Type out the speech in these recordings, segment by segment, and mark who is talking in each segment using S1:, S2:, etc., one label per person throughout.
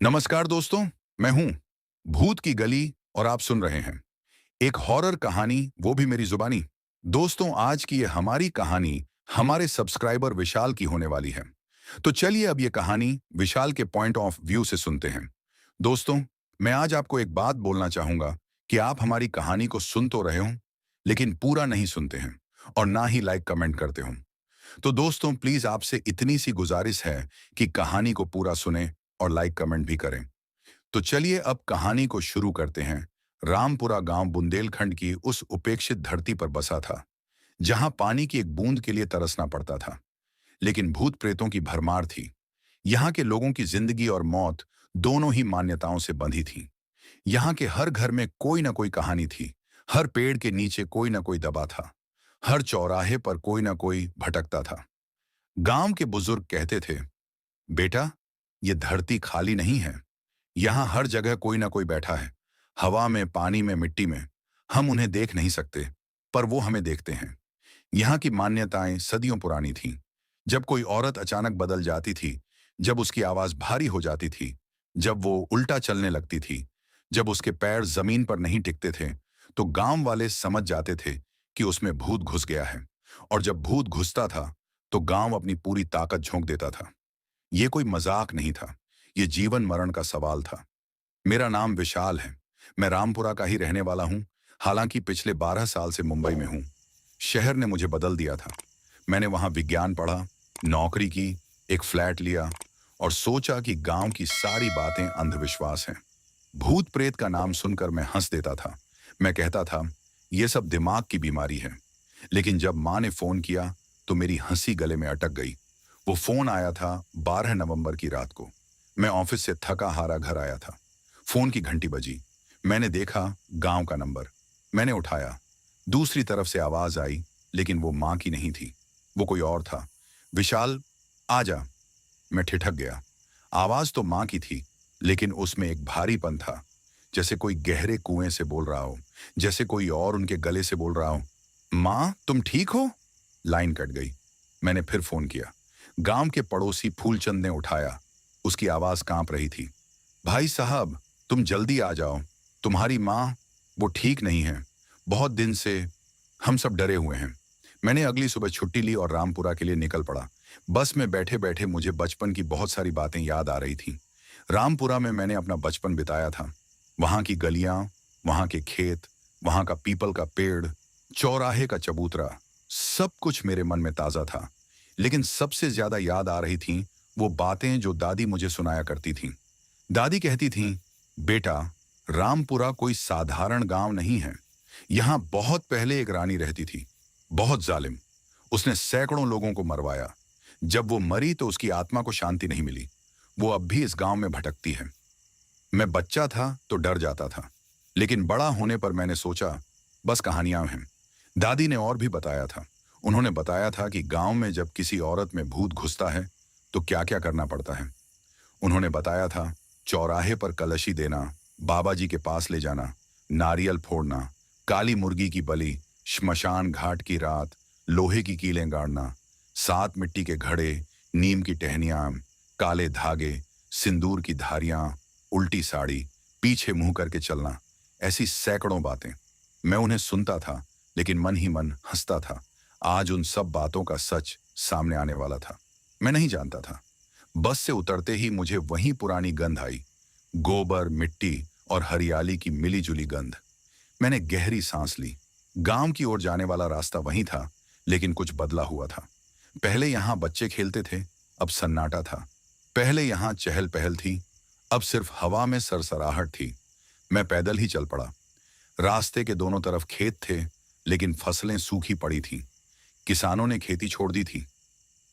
S1: नमस्कार दोस्तों। मैं हूं भूत की गली और आप सुन रहे हैं एक हॉरर कहानी, वो भी मेरी जुबानी। दोस्तों, आज की ये हमारी कहानी हमारे सब्सक्राइबर विशाल की होने वाली है। तो चलिए अब ये कहानी विशाल के पॉइंट ऑफ व्यू से सुनते हैं। दोस्तों, मैं आज आपको एक बात बोलना चाहूंगा कि आप हमारी कहानी को सुन तो रहे हो, लेकिन पूरा नहीं सुनते हैं और ना ही लाइक कमेंट करते हो। तो दोस्तों, प्लीज आपसे इतनी सी गुजारिश है कि कहानी को पूरा सुने और लाइक कमेंट भी करें। तो चलिए अब कहानी को शुरू करते हैं। रामपुरा गांव बुंदेलखंड की उस उपेक्षित धरती पर बसा था, जहां पानी की एक बूंद के लिए तरसना पड़ता था, लेकिन भूत प्रेतों की भरमार थी। यहाँ के लोगों की जिंदगी और मौत दोनों ही मान्यताओं से बंधी थी। यहाँ के हर घर में कोई ना कोई कहानी थी, हर पेड़ के नीचे कोई ना कोई दबा था, हर चौराहे पर कोई ना कोई भटकता था। गांव के बुजुर्ग कहते थे, बेटा, ये धरती खाली नहीं है। यहाँ हर जगह कोई ना कोई बैठा है, हवा में, पानी में, मिट्टी में। हम उन्हें देख नहीं सकते, पर वो हमें देखते हैं। यहाँ की मान्यताएं सदियों पुरानी थीं। जब कोई औरत अचानक बदल जाती थी, जब उसकी आवाज भारी हो जाती थी, जब वो उल्टा चलने लगती थी, जब उसके पैर जमीन पर नहीं टिकते थे, तो गांव वाले समझ जाते थे कि उसमें भूत घुस गया है। और जब भूत घुसता था, तो गांव अपनी पूरी ताकत झोंक देता था। ये कोई मजाक नहीं था, ये जीवन मरण का सवाल था। मेरा नाम विशाल है। मैं रामपुरा का ही रहने वाला हूँ, हालांकि पिछले 12 साल से मुंबई में हूँ। शहर ने मुझे बदल दिया था। मैंने वहाँ विज्ञान पढ़ा, नौकरी की, एक फ्लैट लिया और सोचा कि गांव की सारी बातें अंधविश्वास हैं। भूत प्रेत का नाम सुनकर मैं हंस देता था। मैं कहता था, ये सब दिमाग की बीमारी है। लेकिन जब माँ ने फोन किया, तो मेरी हंसी गले में अटक गई। वो फोन आया था 12 नवंबर की रात को। मैं ऑफिस से थका हारा घर आया था। फोन की घंटी बजी। मैंने देखा गांव का नंबर। मैंने उठाया। दूसरी तरफ से आवाज आई, लेकिन वो मां की नहीं थी, वो कोई और था। विशाल, आजा। मैं ठिठक गया। आवाज तो मां की थी, लेकिन उसमें एक भारीपन था, जैसे कोई गहरे कुएं से बोल रहा हो, जैसे कोई और उनके गले से बोल रहा हो। मां, तुम ठीक हो? लाइन कट गई। मैंने फिर फोन किया। गांव के पड़ोसी फूलचंद ने उठाया। उसकी आवाज कांप रही थी। भाई साहब, तुम जल्दी आ जाओ। तुम्हारी माँ, वो ठीक नहीं है। बहुत दिन से हम सब डरे हुए हैं। मैंने अगली सुबह छुट्टी ली और रामपुरा के लिए निकल पड़ा। बस में बैठे बैठे मुझे बचपन की बहुत सारी बातें याद आ रही थीं। रामपुरा में मैंने अपना बचपन बिताया था। वहाँ की गलियाँ, वहाँ के खेत, वहाँ का पीपल का पेड़, चौराहे का चबूतरा, सब कुछ मेरे मन में ताज़ा था। लेकिन सबसे ज्यादा याद आ रही थीं वो बातें जो दादी मुझे सुनाया करती थीं। दादी कहती थीं, बेटा, रामपुरा कोई साधारण गांव नहीं है। यहां बहुत पहले एक रानी रहती थी, बहुत जालिम। उसने सैकड़ों लोगों को मरवाया। जब वो मरी तो उसकी आत्मा को शांति नहीं मिली। वो अब भी इस गांव में भटकती है। मैं बच्चा था तो डर जाता था, लेकिन बड़ा होने पर मैंने सोचा, बस कहानियां हैं। दादी ने और भी बताया था। उन्होंने बताया था कि गांव में जब किसी औरत में भूत घुसता है, तो क्या क्या करना पड़ता है। उन्होंने बताया था, चौराहे पर कलशी देना, बाबा जी के पास ले जाना, नारियल फोड़ना, काली मुर्गी की बलि, श्मशान घाट की रात, लोहे की कीलें गाड़ना, 7 मिट्टी के घड़े, नीम की टहनियां, काले धागे, सिंदूर की धारियां, उल्टी साड़ी, पीछे मुंह करके चलना, ऐसी सैकड़ों बातें। मैं उन्हें सुनता था, लेकिन मन ही मन हंसता था। आज उन सब बातों का सच सामने आने वाला था। मैं नहीं जानता था। बस से उतरते ही मुझे वही पुरानी गंध आई, गोबर, मिट्टी और हरियाली की मिली-जुली गंध। मैंने गहरी सांस ली। गांव की ओर जाने वाला रास्ता वही था, लेकिन कुछ बदला हुआ था। पहले यहां बच्चे खेलते थे, अब सन्नाटा था। पहले यहां चहल पहल थी, अब सिर्फ हवा में सरसराहट थी। मैं पैदल ही चल पड़ा। रास्ते के दोनों तरफ खेत थे, लेकिन फसलें सूखी पड़ी थीं। किसानों ने खेती छोड़ दी थी।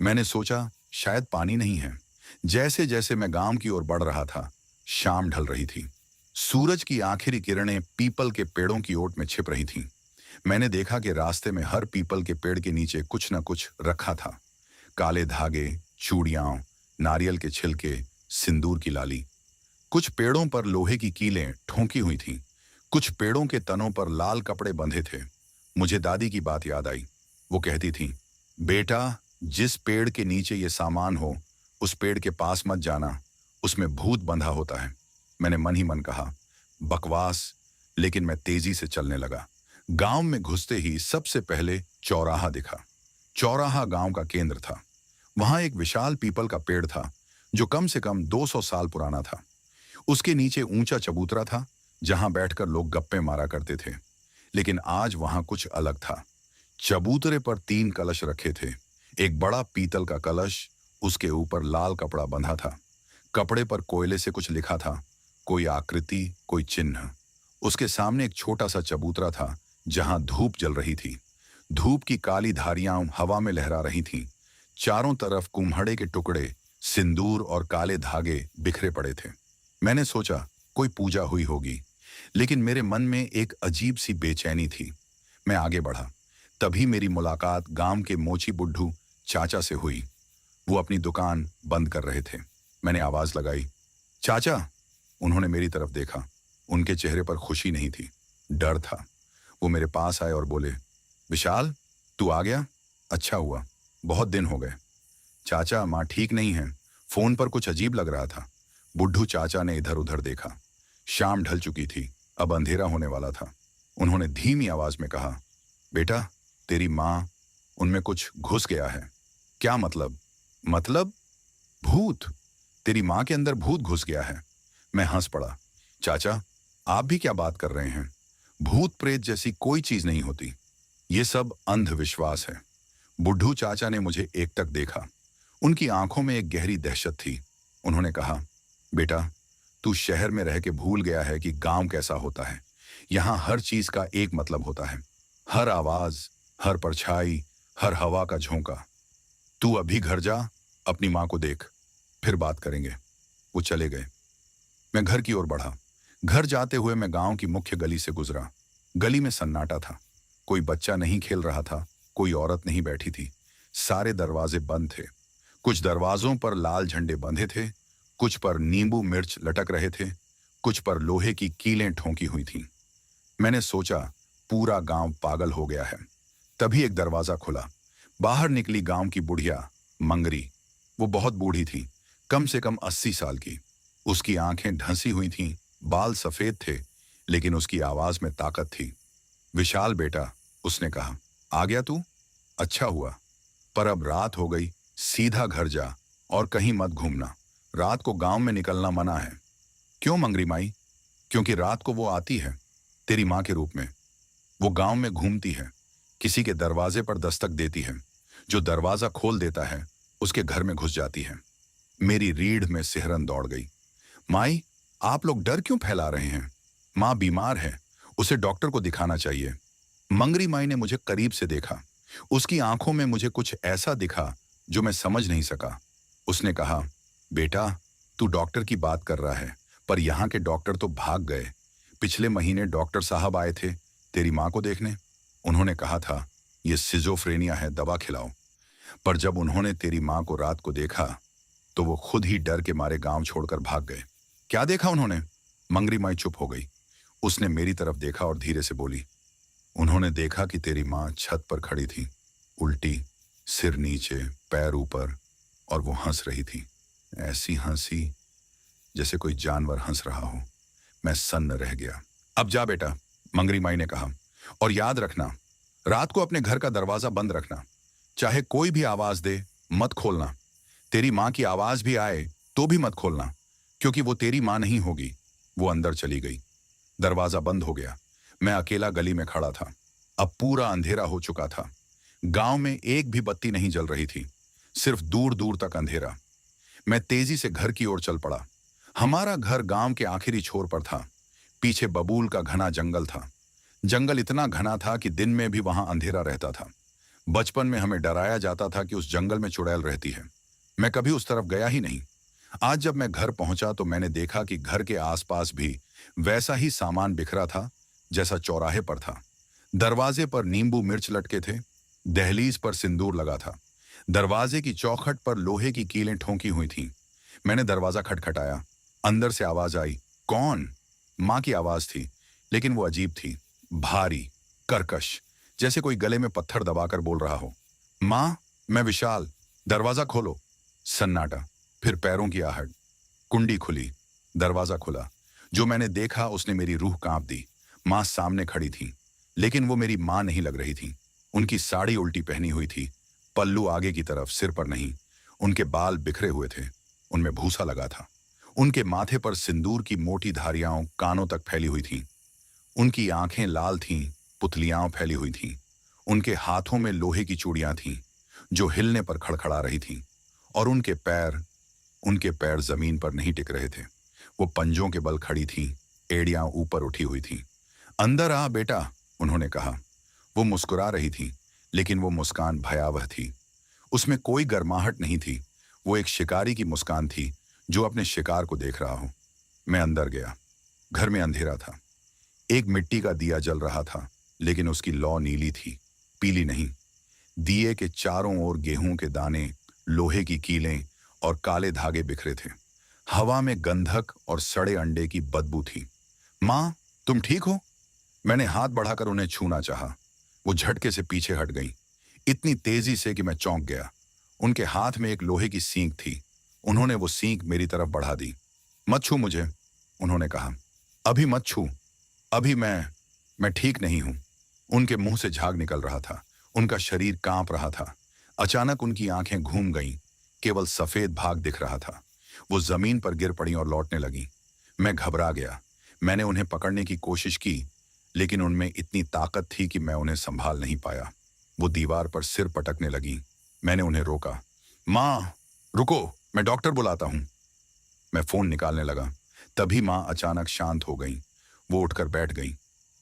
S1: मैंने सोचा, शायद पानी नहीं है। जैसे जैसे मैं गांव की ओर बढ़ रहा था, शाम ढल रही थी। सूरज की आखिरी किरणें पीपल के पेड़ों की ओट में छिप रही थीं। मैंने देखा कि रास्ते में हर पीपल के पेड़ के नीचे कुछ न कुछ रखा था। काले धागे, चूड़ियां, नारियल के छिलके, सिंदूर की लाली। कुछ पेड़ों पर लोहे की कीलें ठोंकी हुई थीं। कुछ पेड़ों के तनों पर लाल कपड़े बंधे थे। मुझे दादी की बात याद आई। वो कहती थी, बेटा, जिस पेड़ के नीचे ये सामान हो, उस पेड़ के पास मत जाना। उसमें भूत बंधा होता है। मैंने मन ही मन कहा, बकवास। लेकिन मैं तेजी से चलने लगा। गांव में घुसते ही सबसे पहले चौराहा दिखा। चौराहा गांव का केंद्र था। वहां एक विशाल पीपल का पेड़ था जो कम से कम 200 साल पुराना था। उसके नीचे ऊंचा चबूतरा था जहां बैठकर लोग गप्पे मारा करते थे। लेकिन आज वहां कुछ अलग था। चबूतरे पर 3 कलश रखे थे। एक बड़ा पीतल का कलश, उसके ऊपर लाल कपड़ा बंधा था। कपड़े पर कोयले से कुछ लिखा था, कोई आकृति, कोई चिन्ह। उसके सामने एक छोटा सा चबूतरा था जहां धूप जल रही थी। धूप की काली धारियां हवा में लहरा रही थीं। चारों तरफ कुम्हड़े के टुकड़े, सिंदूर और काले धागे बिखरे पड़े थे। मैंने सोचा कोई पूजा हुई होगी, लेकिन मेरे मन में एक अजीब सी बेचैनी थी। मैं आगे बढ़ा। तभी मेरी मुलाकात गांव के मोची बुड्ढू चाचा से हुई। वो अपनी दुकान बंद कर रहे थे। मैंने आवाज लगाई, चाचा। उन्होंने मेरी तरफ देखा। उनके चेहरे पर खुशी नहीं थी, डर था। वो मेरे पास आए और बोले, विशाल, तू आ गया? अच्छा हुआ, बहुत दिन हो गए। चाचा, माँ ठीक नहीं है, फोन पर कुछ अजीब लग रहा था। बुड्ढू चाचा ने इधर उधर देखा। शाम ढल चुकी थी, अब अंधेरा होने वाला था। उन्होंने धीमी आवाज में कहा, बेटा, तेरी माँ, उनमें कुछ घुस गया है। क्या मतलब? मतलब? भूत। तेरी माँ के अंदर भूत घुस गया है। मैं हंस पड़ा। चाचा, आप भी क्या बात कर रहे हैं? भूत प्रेत जैसी कोई चीज नहीं होती। ये सब अंधविश्वास है। बुड्ढू चाचा ने मुझे एकटक देखा। उनकी आंखों में एक गहरी दहशत थी। उन्होंने कहा, बेटा, तू शहर में रह के भूल गया है कि गांव कैसा होता है। यहाँ हर चीज का एक मतलब होता है। हर आवाज, हर परछाई, हर हवा का झोंका। तू अभी घर जा, अपनी माँ को देख, फिर बात करेंगे। वो चले गए। मैं घर की ओर बढ़ा। घर जाते हुए मैं गांव की मुख्य गली से गुजरा। गली में सन्नाटा था। कोई बच्चा नहीं खेल रहा था, कोई औरत नहीं बैठी थी। सारे दरवाजे बंद थे। कुछ दरवाजों पर लाल झंडे बंधे थे, कुछ पर नींबू मिर्च लटक रहे थे, कुछ पर लोहे की कीलें ठोंकी हुई थीं। मैंने सोचा पूरा गांव पागल हो गया है। तभी एक दरवाजा खुला। बाहर निकली गांव की बुढ़िया, मंगरी। वो बहुत बूढ़ी थी, कम से कम 80 साल की। उसकी आंखें ढंसी हुई थीं, बाल सफेद थे, लेकिन उसकी आवाज में ताकत थी। विशाल बेटा, उसने कहा, आ गया तू? अच्छा हुआ, पर अब रात हो गई, सीधा घर जा और कहीं मत घूमना। रात को गांव में निकलना मना है। क्यों मंगरी माई? क्योंकि रात को वो आती है, तेरी माँ के रूप में। वो गांव में घूमती है, किसी के दरवाजे पर दस्तक देती है। जो दरवाजा खोल देता है, उसके घर में घुस जाती है। मेरी रीढ़ में सिहरन दौड़ गई। माई, आप लोग डर क्यों फैला रहे हैं? माँ बीमार है, उसे डॉक्टर को दिखाना चाहिए। मंगरी माई ने मुझे करीब से देखा। उसकी आंखों में मुझे कुछ ऐसा दिखा जो मैं समझ नहीं सका। उसने कहा, बेटा, तू डॉक्टर की बात कर रहा है, पर यहाँ के डॉक्टर तो भाग गए। पिछले महीने डॉक्टर साहब आए थे तेरी माँ को देखने। उन्होंने कहा था, ये सिजोफ्रेनिया है, दवा खिलाओ। पर जब उन्होंने तेरी माँ को रात को देखा, तो वो खुद ही डर के मारे गांव छोड़कर भाग गए। क्या देखा उन्होंने? मंगरी माई चुप हो गई। उसने मेरी तरफ देखा और धीरे से बोली, उन्होंने देखा कि तेरी माँ छत पर खड़ी थी, उल्टी, सिर नीचे, पैर ऊपर, और वो हंस रही थी। ऐसी हंसी जैसे कोई जानवर हंस रहा हो। मैं सन्न रह गया। अब जा बेटा, मंगरी माई ने कहा, और याद रखना, रात को अपने घर का दरवाजा बंद रखना। चाहे कोई भी आवाज दे, मत खोलना। तेरी माँ की आवाज भी आए तो भी मत खोलना, क्योंकि वो तेरी माँ नहीं होगी। वो अंदर चली गई। दरवाजा बंद हो गया। मैं अकेला गली में खड़ा था। अब पूरा अंधेरा हो चुका था। गांव में एक भी बत्ती नहीं जल रही थी, सिर्फ दूर दूर तक अंधेरा। मैं तेजी से घर की ओर चल पड़ा। हमारा घर गांव के आखिरी छोर पर था। पीछे बबूल का घना जंगल था। जंगल इतना घना था कि दिन में भी वहां अंधेरा रहता था। बचपन में हमें डराया जाता था कि उस जंगल में चुड़ैल रहती है। मैं कभी उस तरफ गया ही नहीं। आज जब मैं घर पहुंचा तो मैंने देखा कि घर के आसपास भी वैसा ही सामान बिखरा था जैसा चौराहे पर था। दरवाजे पर नींबू मिर्च लटके थे, दहलीज पर सिंदूर लगा था। दरवाजे की चौखट पर लोहे की कीलें ठोंकी हुई थीं। मैंने दरवाजा खटखटाया। अंदर से आवाज आई, कौन? माँ की आवाज थी, लेकिन वो अजीब थी, भारी, कर्कश, जैसे कोई गले में पत्थर दबाकर बोल रहा हो। माँ, मैं विशाल, दरवाजा खोलो। सन्नाटा, फिर पैरों की आहट। कुंडी खुली, दरवाजा खुला। जो मैंने देखा उसने मेरी रूह कांप दी। माँ सामने खड़ी थी, लेकिन वो मेरी माँ नहीं लग रही थी। उनकी साड़ी उल्टी पहनी हुई थी, पल्लू आगे की तरफ, सिर पर नहीं। उनके बाल बिखरे हुए थे, उनमें भूसा लगा था। उनके माथे पर सिंदूर की मोटी धारियां कानों तक फैली हुई थीं। उनकी आंखें लाल थीं, पुतलियां फैली हुई थीं। उनके हाथों में लोहे की चूड़ियां थीं, जो हिलने पर खड़खड़ा रही थीं। और उनके पैर जमीन पर नहीं टिक रहे थे। वो पंजों के बल खड़ी थीं, एड़ियां ऊपर उठी हुई थीं। अंदर आ बेटा, उन्होंने कहा। वो मुस्कुरा रही थी, लेकिन वो मुस्कान भयावह थी। उसमें कोई गर्माहट नहीं थी। वो एक शिकारी की मुस्कान थी, जो अपने शिकार को देख रहा हो। मैं अंदर गया। घर में अंधेरा था। एक मिट्टी का दिया जल रहा था, लेकिन उसकी लौ नीली थी, पीली नहीं। दिए के चारों ओर गेहूं के दाने, लोहे की कीलें और काले धागे बिखरे थे। हवा में गंधक और सड़े अंडे की बदबू थी। माँ, तुम ठीक हो? मैंने हाथ बढ़ाकर उन्हें छूना चाहा। वो झटके से पीछे हट गई, इतनी तेजी से कि मैं चौंक गया। उनके हाथ में एक लोहे की सींग थी। उन्होंने वो सींग मेरी तरफ बढ़ा दी। मत छू मुझे, उन्होंने कहा। अभी मत छू। अभी मैं ठीक नहीं हूं। उनके मुंह से झाग निकल रहा था। उनका शरीर कांप रहा था। अचानक उनकी आंखें घूम गईं। केवल सफेद भाग दिख रहा था। वो जमीन पर गिर पड़ी और लौटने लगी। मैं घबरा गया। मैंने उन्हें पकड़ने की कोशिश की, लेकिन उनमें इतनी ताकत थी कि मैं उन्हें संभाल नहीं पाया। वो दीवार पर सिर पटकने लगी। मैंने उन्हें रोका। माँ, रुको, मैं डॉक्टर बुलाता हूं। मैं फोन निकालने लगा। तभी माँ अचानक शांत हो गई। वो उठकर बैठ गई।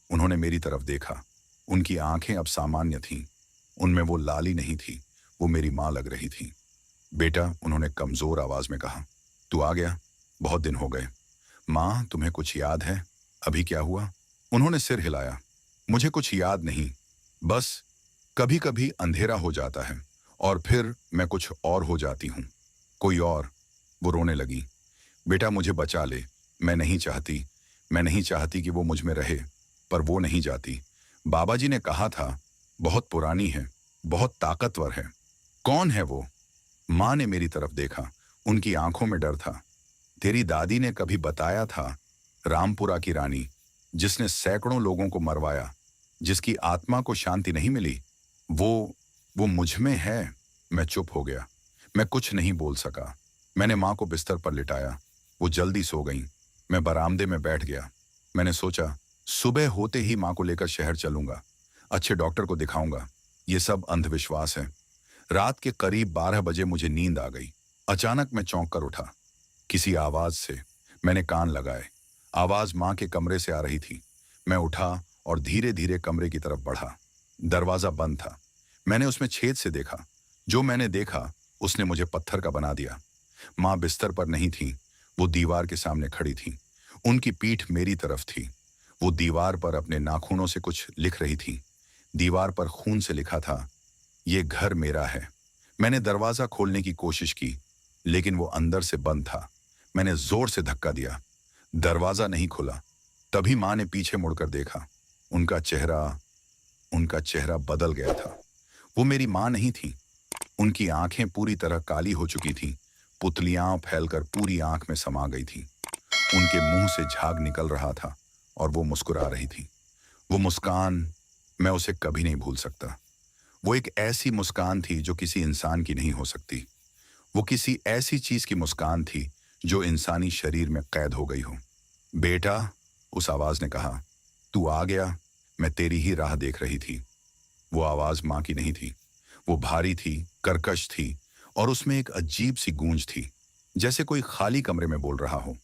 S1: उन्होंने मेरी तरफ देखा। उनकी आंखें अब सामान्य थीं। उनमें वो लाली नहीं थी। वो मेरी माँ लग रही थी। बेटा, उन्होंने कमजोर आवाज में कहा, तू आ गया? बहुत दिन हो गए। माँ, तुम्हें कुछ याद है अभी क्या हुआ? उन्होंने सिर हिलाया। मुझे कुछ याद नहीं, बस कभी कभी अंधेरा हो जाता है और फिर मैं कुछ और हो जाती हूँ, कोई और। वो रोने लगी। बेटा, मुझे बचा ले। मैं नहीं चाहती कि वो मुझ में रहे, पर वो नहीं जाती। बाबा जी ने कहा था, बहुत पुरानी है, बहुत ताकतवर है। कौन है वो? माँ ने मेरी तरफ देखा। उनकी आंखों में डर था। तेरी दादी ने कभी बताया था, रामपुरा की रानी, जिसने सैकड़ों लोगों को मरवाया, जिसकी आत्मा को शांति नहीं मिली। वो मुझ में है। मैं चुप हो गया। मैं कुछ नहीं बोल सका। मैंने माँ को बिस्तर पर लिटाया। वो जल्दी सो गईं। मैं बरामदे में बैठ गया। मैंने सोचा, सुबह होते ही माँ को लेकर शहर चलूंगा, अच्छे डॉक्टर को दिखाऊंगा। ये सब अंधविश्वास है। रात के करीब 12 बजे मुझे नींद आ गई। अचानक मैं चौंक कर उठा, किसी आवाज से। मैंने कान लगाए। आवाज माँ के कमरे से आ रही थी। मैं उठा और धीरे धीरे कमरे की तरफ बढ़ा। दरवाजा बंद था। मैंने उसमें छेद से देखा। जो मैंने देखा उसने मुझे पत्थर का बना दिया। माँ बिस्तर पर नहीं थी, वो दीवार के सामने खड़ी थी। उनकी पीठ मेरी तरफ थी। वो दीवार पर अपने नाखूनों से कुछ लिख रही थी। दीवार पर खून से लिखा था, ये घर मेरा है। मैंने दरवाजा खोलने की कोशिश की, लेकिन वो अंदर से बंद था। मैंने जोर से धक्का दिया। दरवाजा नहीं खुला। तभी माँ ने पीछे मुड़कर देखा। उनका चेहरा उनका चेहरा बदल गया था। वो मेरी माँ नहीं थी। उनकी आंखें पूरी तरह काली हो चुकी थीं। पुतलियां फैलकर पूरी आंख में समा गई थीं। उनके मुंह से झाग निकल रहा था और वो मुस्कुरा रही थी। वो मुस्कान, मैं उसे कभी नहीं भूल सकता। वो एक ऐसी मुस्कान थी जो किसी इंसान की नहीं हो सकती। वो किसी ऐसी चीज की मुस्कान थी जो इंसानी शरीर में कैद हो गई हो। बेटा, उस आवाज ने कहा, तू आ गया। मैं तेरी ही राह देख रही थी। वो आवाज माँ की नहीं थी। वो भारी थी, कर्कश थी, और उसमें एक अजीब सी गूंज थी, जैसे कोई खाली कमरे में बोल रहा हो।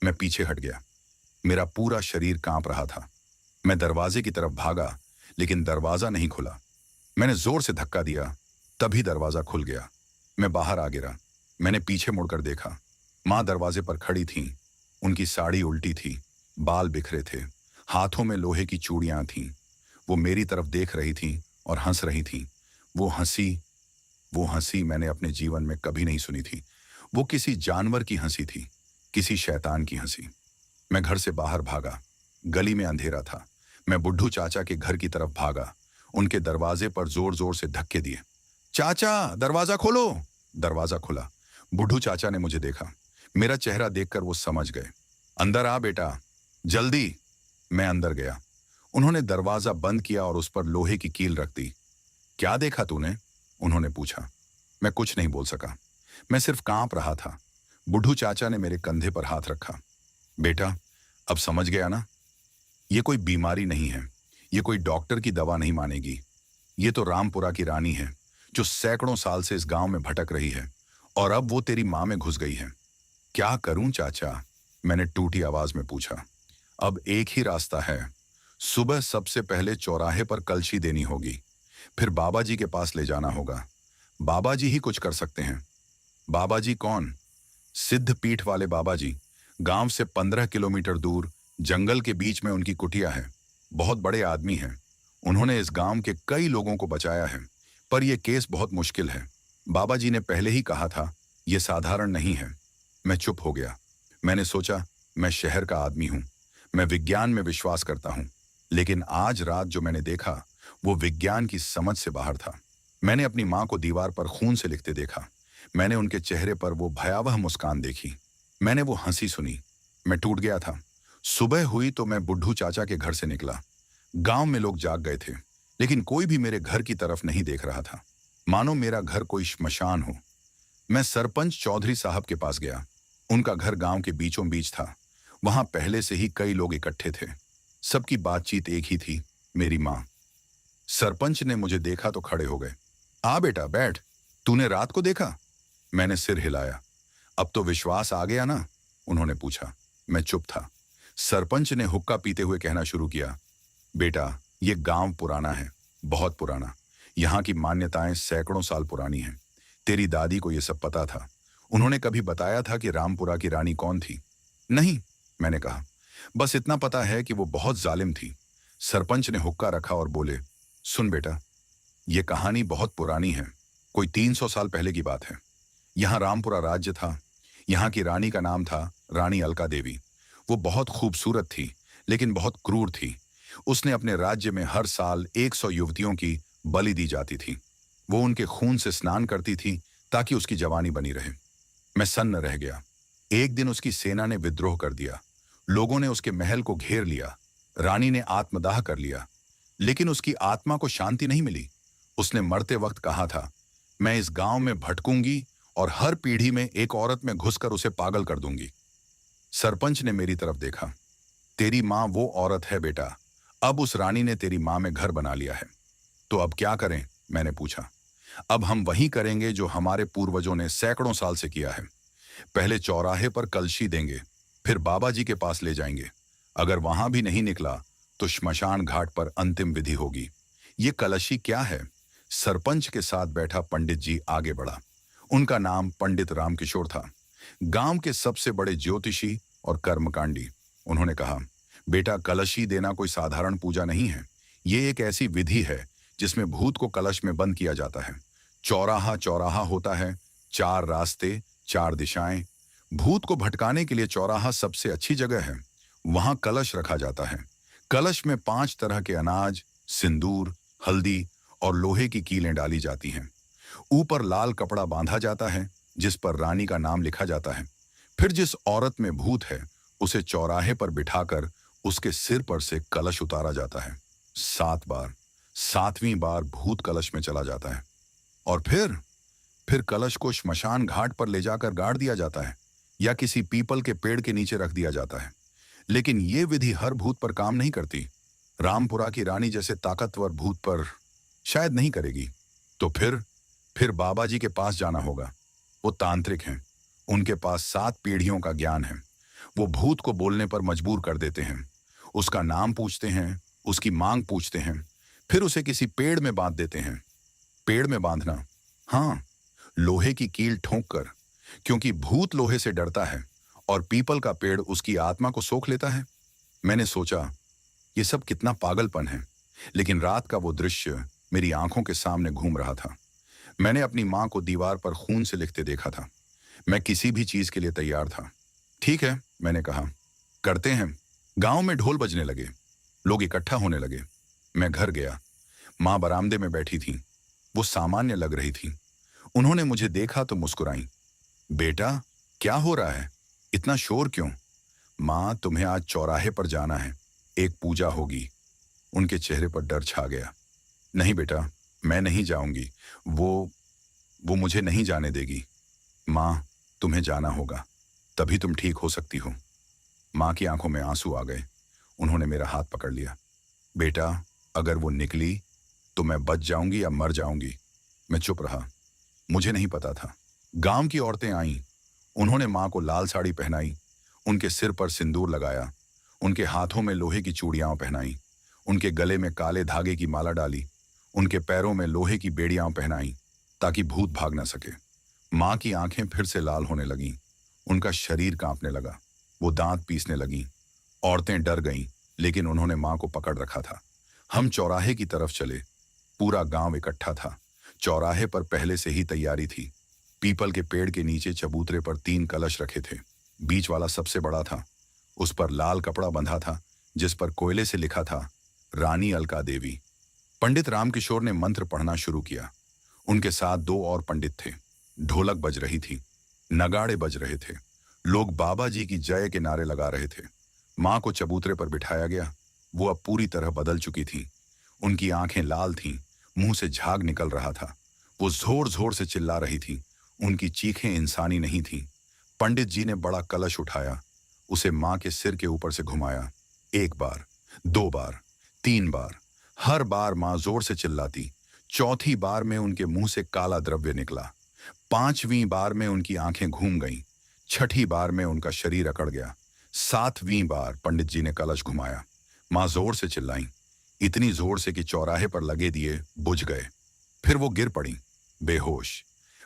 S1: मैं पीछे हट गया। मेरा पूरा शरीर कांप रहा था। मैं दरवाजे की तरफ भागा, लेकिन दरवाजा नहीं खुला। मैंने जोर से धक्का दिया, तभी दरवाजा खुल गया। मैं बाहर आ गिरा। मैंने पीछे मुड़कर देखा। माँ दरवाजे पर खड़ी थीं। उनकी साड़ी उल्टी थी, बाल बिखरे थे, हाथों में लोहे की चूड़ियां थीं। वो मेरी तरफ देख रही थीं और हंस रही थीं। वो हंसी वो हंसी मैंने अपने जीवन में कभी नहीं सुनी थी। वो किसी जानवर की हंसी थी, किसी शैतान की हंसी। मैं घर से बाहर भागा। गली में अंधेरा था। मैं बुड्ढू चाचा के घर की तरफ भागा। उनके दरवाजे पर जोर जोर से धक्के दिए। चाचा, दरवाजा खोलो। दरवाजा खुला। बुड्ढू चाचा ने मुझे देखा। मेरा चेहरा देखकर वो समझ गए। अंदर आ बेटा, जल्दी। मैं अंदर गया। उन्होंने दरवाजा बंद किया और उस पर लोहे की कील रख दी। क्या देखा तूने? उन्होंने पूछा। मैं कुछ नहीं बोल सका। मैं सिर्फ कांप रहा था। बुढ़ू चाचा ने मेरे कंधे पर हाथ रखा। बेटा, अब समझ गया ना? ये कोई बीमारी नहीं है। ये कोई डॉक्टर की दवा नहीं मानेगी। ये तो रामपुरा की रानी है, जो सैकड़ों साल से इस गांव में भटक रही है, और अब वो तेरी माँ में घुस गई है। क्या करूं चाचा? मैंने टूटी आवाज में पूछा। अब एक ही रास्ता है। सुबह सबसे पहले चौराहे पर कलशी देनी होगी, फिर बाबा जी के पास ले जाना होगा। बाबा जी ही कुछ कर सकते हैं। बाबा जी कौन? सिद्ध पीठ वाले बाबा जी। गांव से 15 किलोमीटर दूर जंगल के बीच में उनकी कुटिया है। बहुत बड़े आदमी हैं। उन्होंने इस गांव के कई लोगों को बचाया है, पर यह केस बहुत मुश्किल है। बाबा जी ने पहले ही कहा था, यह साधारण नहीं है। मैं चुप हो गया। मैंने सोचा, मैं शहर का आदमी हूं, मैं विज्ञान में विश्वास करता हूं, लेकिन आज रात जो मैंने देखा वो विज्ञान की समझ से बाहर था। मैंने अपनी मां को दीवार पर खून से लिखते देखा। मैंने उनके चेहरे पर वो भयावह मुस्कान देखी। मैंने वो हंसी सुनी। मैं टूट गया था। सुबह हुई तो मैं बुड्ढू चाचा के घर से निकला। गांव में लोग जाग गए थे, लेकिन कोई भी मेरे घर की तरफ नहीं देख रहा था, मानो मेरा घर कोई श्मशान हो। मैं सरपंच चौधरी साहब के पास गया। उनका घर गांव के बीचों बीच था। वहां पहले से ही कई लोग इकट्ठे थे। सबकी बातचीत एक ही थी, मेरी माँ। सरपंच ने मुझे देखा तो खड़े हो गए। आ बेटा, बैठ। तूने रात को देखा? मैंने सिर हिलाया। अब तो विश्वास आ गया ना? उन्होंने पूछा। मैं चुप था। सरपंच ने हुक्का पीते हुए कहना शुरू किया। बेटा, ये गांव पुराना है, बहुत पुराना। यहाँ की मान्यताएं सैकड़ों साल पुरानी हैं। तेरी दादी को यह सब पता था। उन्होंने कभी बताया था कि रामपुरा की रानी कौन थी? नहीं, मैंने कहा। बस इतना पता है कि वो बहुत जालिम थी। सरपंच ने हुक्का रखा और बोले, सुन बेटा, ये कहानी बहुत पुरानी है। कोई 300 साल पहले की बात है। यहाँ रामपुरा राज्य था। यहाँ की रानी का नाम था रानी अलका देवी। वो बहुत खूबसूरत थी, लेकिन बहुत क्रूर थी। उसने अपने राज्य में हर साल 100 युवतियों की बलि दी जाती थी। वो उनके खून से स्नान करती थी ताकि उसकी जवानी बनी रहे। मैं सन्न रह गया। एक दिन उसकी सेना ने विद्रोह कर दिया। लोगों ने उसके महल को घेर लिया। रानी ने आत्मदाह कर लिया, लेकिन उसकी आत्मा को शांति नहीं मिली। उसने मरते वक्त कहा था, मैं इस गांव में भटकूंगी और हर पीढ़ी में एक औरत में घुसकर उसे पागल कर दूंगी। सरपंच ने मेरी तरफ देखा। तेरी मां वो औरत है बेटा। अब उस रानी ने तेरी मां में घर बना लिया है। तो अब क्या करें? मैंने पूछा। अब हम वही करेंगे जो हमारे पूर्वजों ने सैकड़ों साल से किया है। पहले चौराहे पर कलशी देंगे, फिर बाबा जी के पास ले जाएंगे। अगर वहां भी नहीं निकला तो श्मशान घाट पर अंतिम विधि होगी। ये कलशी क्या है? सरपंच के साथ बैठा पंडित जी आगे बढ़ा। उनका नाम पंडित रामकिशोर था, गांव के सबसे बड़े ज्योतिषी और कर्मकांडी। उन्होंने कहा, बेटा, कलशी देना कोई साधारण पूजा नहीं है। ये एक ऐसी विधि है जिसमें भूत को कलश में बंद किया जाता है। चौराहा चौराहा होता है, 4 रास्ते, 4 दिशाएं। भूत को भटकाने के लिए चौराहा सबसे अच्छी जगह है। वहां कलश रखा जाता है। कलश में 5 तरह के अनाज, सिंदूर, हल्दी और लोहे की कीलें डाली जाती हैं। ऊपर लाल कपड़ा बांधा जाता है जिस पर रानी का नाम लिखा जाता है। फिर जिस औरत में भूत है उसे चौराहे पर बिठाकर उसके सिर पर से कलश उतारा जाता है 7 बार। 7वीं बार भूत कलश में चला जाता है और फिर कलश को श्मशान घाट पर ले जाकर गाड़ दिया जाता है या किसी पीपल के पेड़ के नीचे रख दिया जाता है। लेकिन यह विधि हर भूत पर काम नहीं करती। रामपुरा की रानी जैसे ताकतवर भूत पर शायद नहीं करेगी। तो फिर बाबा जी के पास जाना होगा। वो तांत्रिक हैं। उनके पास 7 पीढ़ियों का ज्ञान है। वो भूत को बोलने पर मजबूर कर देते हैं। उसका नाम पूछते हैं, उसकी मांग पूछते हैं, फिर उसे किसी पेड़ में बांध देते हैं। पेड़ में बांधना? हाँ, लोहे की कील ठोंक कर, क्योंकि भूत लोहे से डरता है और पीपल का पेड़ उसकी आत्मा को सोख लेता है। मैंने सोचा, ये सब कितना पागलपन है, लेकिन रात का वो दृश्य मेरी आंखों के सामने घूम रहा था। मैंने अपनी मां को दीवार पर खून से लिखते देखा था। मैं किसी भी चीज के लिए तैयार था। ठीक है, मैंने कहा, करते हैं। गांव में ढोल बजने लगे। लोग इकट्ठा होने लगे। मैं घर गया। मां बरामदे में बैठी थी। वो सामान्य लग रही थी। उन्होंने मुझे देखा तो मुस्कुराई। बेटा, क्या हो रहा है? इतना शोर क्यों? माँ, तुम्हें आज चौराहे पर जाना है, एक पूजा होगी। उनके चेहरे पर डर छा गया। नहीं बेटा, मैं नहीं जाऊंगी। वो मुझे नहीं जाने देगी। माँ, तुम्हें जाना होगा, तभी तुम ठीक हो सकती हो। माँ की आंखों में आंसू आ गए। उन्होंने मेरा हाथ पकड़ लिया। बेटा, अगर वो निकली तो मैं बच जाऊंगी या मर जाऊंगी। मैं चुप रहा। मुझे नहीं पता था। गांव की औरतें आईं। उन्होंने माँ को लाल साड़ी पहनाई, उनके सिर पर सिंदूर लगाया, उनके हाथों में लोहे की चूड़ियां पहनाई, उनके गले में काले धागे की माला डाली, उनके पैरों में लोहे की बेड़ियां पहनाई ताकि भूत भाग न सके। माँ की आंखें फिर से लाल होने लगीं। उनका शरीर कांपने लगा। वो दांत पीसने लगीं। औरतें डर गईं, लेकिन उन्होंने माँ को पकड़ रखा था। हम चौराहे की तरफ चले। पूरा गांव इकट्ठा था। चौराहे पर पहले से ही तैयारी थी। पीपल के पेड़ के नीचे चबूतरे पर 3 कलश रखे थे। बीच वाला सबसे बड़ा था। उस पर लाल कपड़ा बंधा था, जिस पर कोयले से लिखा था, रानी अलका देवी। पंडित रामकिशोर ने मंत्र पढ़ना शुरू किया। उनके साथ 2 और पंडित थे। ढोलक बज रही थी, नगाड़े बज रहे थे। लोग बाबा जी की जय के नारे लगा रहे थे। माँ को चबूतरे पर बिठाया गया। वो अब पूरी तरह बदल चुकी थी। उनकी आंखें लाल थीं, मुंह से झाग निकल रहा था। वो जोर जोर से चिल्ला रही थी। उनकी चीखें इंसानी नहीं थीं। पंडित जी ने बड़ा कलश उठाया, उसे माँ के सिर के ऊपर से घुमाया। 1 बार, 2 बार, 3 बार। हर बार माँ जोर से चिल्लाती। चौथी बार में उनके मुंह से काला द्रव्य निकला। 5वीं बार में उनकी आंखें घूम गईं। 6ठी बार में उनका शरीर अकड़ गया। 7वीं बार पंडित जी ने कलश घुमाया। माँ जोर से चिल्लाई, इतनी जोर से कि चौराहे पर लगे दिए बुझ गए। फिर वो गिर पड़ी, बेहोश।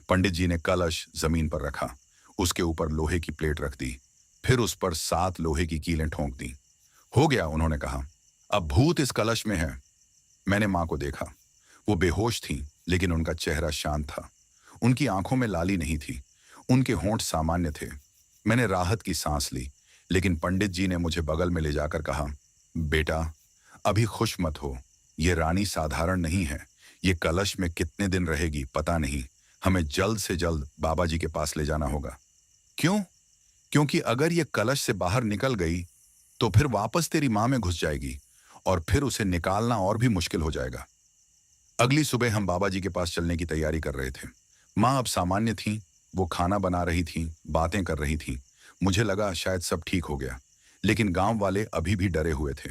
S1: पंडित जी ने कलश जमीन पर रखा, उसके ऊपर लोहे की प्लेट रख दी, फिर उस पर 7 लोहे की कीलें ठोंक दी। हो गया, उन्होंने कहा, अब भूत इस कलश में है। मैंने माँ को देखा। वो बेहोश थी, लेकिन उनका चेहरा शांत था। उनकी आंखों में लाली नहीं थी। उनके होंठ सामान्य थे। मैंने राहत की सांस ली, लेकिन पंडित जी ने मुझे बगल में ले जाकर कहा, बेटा, अभी खुश मत हो। ये रानी साधारण नहीं है। ये कलश में कितने दिन रहेगी पता नहीं। हमें जल्द से जल्द बाबा जी के पास ले जाना होगा। क्यों? क्योंकि अगर ये कलश से बाहर निकल गई तो फिर वापस तेरी माँ में घुस जाएगी, और फिर उसे निकालना और भी मुश्किल हो जाएगा। अगली सुबह हम बाबा जी के पास चलने की तैयारी कर रहे थे। माँ अब सामान्य थी। वो खाना बना रही थी, बातें कर रही थी। मुझे लगा शायद सब ठीक हो गया, लेकिन गांव वाले अभी भी डरे हुए थे।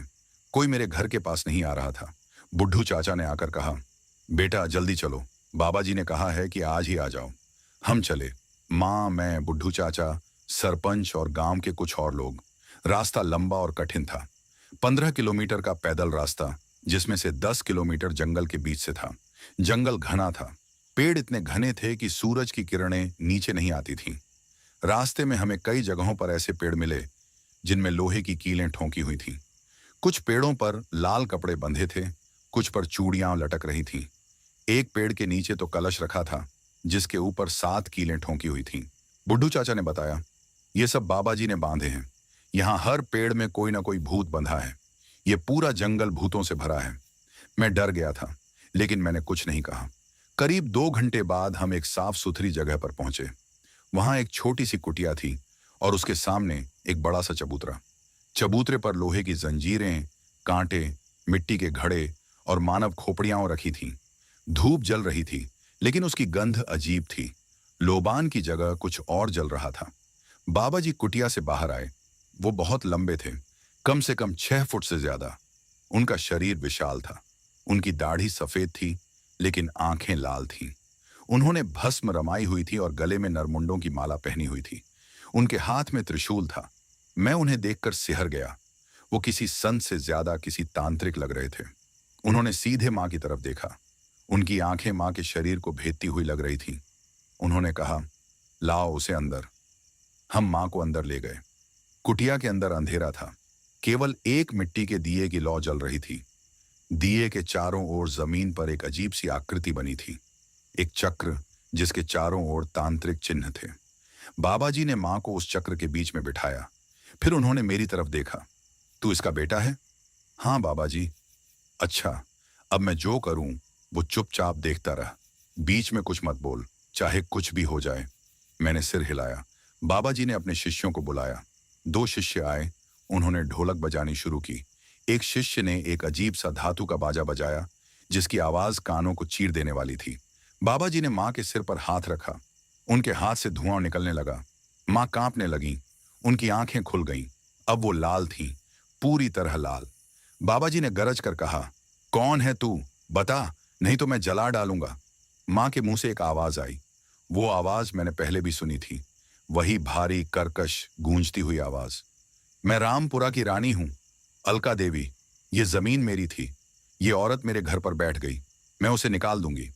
S1: कोई मेरे घर के पास नहीं आ रहा था। बुड्ढू चाचा ने आकर कहा, बेटा जल्दी चलो, बाबा जी ने कहा है कि आज ही आ जाओ। हम चले। माँ, मैं, बुड्ढू चाचा, सरपंच और गांव के कुछ और लोग। रास्ता लंबा और कठिन था। 15 किलोमीटर का पैदल रास्ता, जिसमें से 10 किलोमीटर जंगल के बीच से था। जंगल घना था। पेड़ इतने घने थे कि सूरज की किरणें नीचे नहीं आती थीं। रास्ते में हमें कई जगहों पर ऐसे पेड़ मिले जिनमें लोहे की कीलें ठोंकी हुई थीं। कुछ पेड़ों पर लाल कपड़े बंधे थे, कुछ पर चूड़ियां लटक रही थीं। एक पेड़ के नीचे तो कलश रखा था, जिसके ऊपर 7 कीलें ठोंकी हुई थीं। बुड्ढू चाचा ने बताया, ये सब बाबा जी ने बांधे हैं। यहाँ हर पेड़ में कोई ना कोई भूत बंधा है। ये पूरा जंगल भूतों से भरा है। मैं डर गया था, लेकिन मैंने कुछ नहीं कहा। करीब 2 घंटे बाद हम एक साफ सुथरी जगह पर पहुंचे। वहां एक छोटी सी कुटिया थी और उसके सामने एक बड़ा सा चबूतरा। चबूतरे पर लोहे की जंजीरें, कांटे, मिट्टी के घड़े और मानव खोपड़ियां रखी थीं। धूप जल रही थी, लेकिन उसकी गंध अजीब थी। लोबान की जगह कुछ और जल रहा था। बाबा जी कुटिया से बाहर आए। वो बहुत लंबे थे, कम से कम 6 फुट से ज्यादा। उनका शरीर विशाल था। उनकी दाढ़ी सफेद थी, लेकिन आंखें लाल थीं। उन्होंने भस्म रमाई हुई थी और गले में नरमुंडों की माला पहनी हुई थी। उनके हाथ में त्रिशूल था। मैं उन्हें देखकर सिहर गया। वो किसी संत से ज्यादा किसी तांत्रिक लग रहे थे। उन्होंने सीधे माँ की तरफ देखा। उनकी आंखें माँ के शरीर को भेदती हुई लग रही थीं। उन्होंने कहा, लाओ उसे अंदर। हम माँ को अंदर ले गए। कुटिया के अंदर अंधेरा था। केवल एक मिट्टी के दिए की लौ जल रही थी। दिए के चारों ओर जमीन पर एक अजीब सी आकृति बनी थी, एक चक्र जिसके चारों ओर तांत्रिक चिन्ह थे। बाबा जी ने माँ को उस चक्र के बीच में बिठाया। फिर उन्होंने मेरी तरफ देखा। तू इसका बेटा है? हाँ बाबा जी। अच्छा, अब मैं जो करूं वो चुपचाप देखता रह। बीच में कुछ मत बोल, चाहे कुछ भी हो जाए। मैंने सिर हिलाया। बाबा जी ने अपने शिष्यों को बुलाया। 2 शिष्य आए। उन्होंने ढोलक बजानी शुरू की। एक शिष्य ने एक अजीब सा धातु का बाजा बजाया, जिसकी आवाज कानों को चीर देने वाली थी। बाबा जी ने माँ के सिर पर हाथ रखा। उनके हाथ से धुआं निकलने लगा। माँ कांपने लगी। उनकी आंखें खुल गईं। अब वो लाल थीं, पूरी तरह लाल। बाबा जी ने गरज कर कहा, कौन है तू? बता, नहीं तो मैं जला डालूंगा। माँ के मुंह से एक आवाज आई। वो आवाज मैंने पहले भी सुनी थी। वही भारी, कर्कश, गूंजती हुई आवाज। मैं रामपुरा की रानी हूं, अलका देवी। ये जमीन मेरी थी। ये औरत मेरे घर पर बैठ गई। मैं उसे निकाल दूंगी।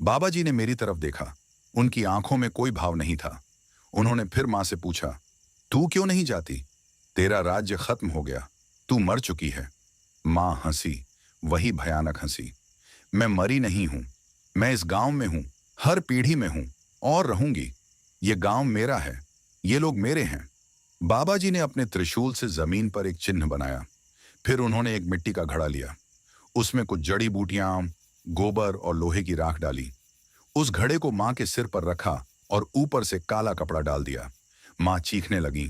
S1: बाबा जी ने मेरी तरफ देखा। उनकी आंखों में कोई भाव नहीं था। उन्होंने फिर मां से पूछा, तू क्यों नहीं जाती? तेरा राज्य खत्म हो गया। तू मर चुकी है। मां हंसी, वही भयानक हंसी। मैं मरी नहीं हूं। मैं इस गांव में हूं, हर पीढ़ी में हूं और रहूंगी। ये गांव मेरा है। ये लोग मेरे हैं। बाबा जी ने अपने त्रिशूल से जमीन पर एक चिन्ह बनाया। फिर उन्होंने एक मिट्टी का घड़ा लिया। उसमें कुछ जड़ी बूटियां, गोबर और लोहे की राख डाली। उस घड़े को मां के सिर पर रखा और ऊपर से काला कपड़ा डाल दिया। मां चीखने लगी।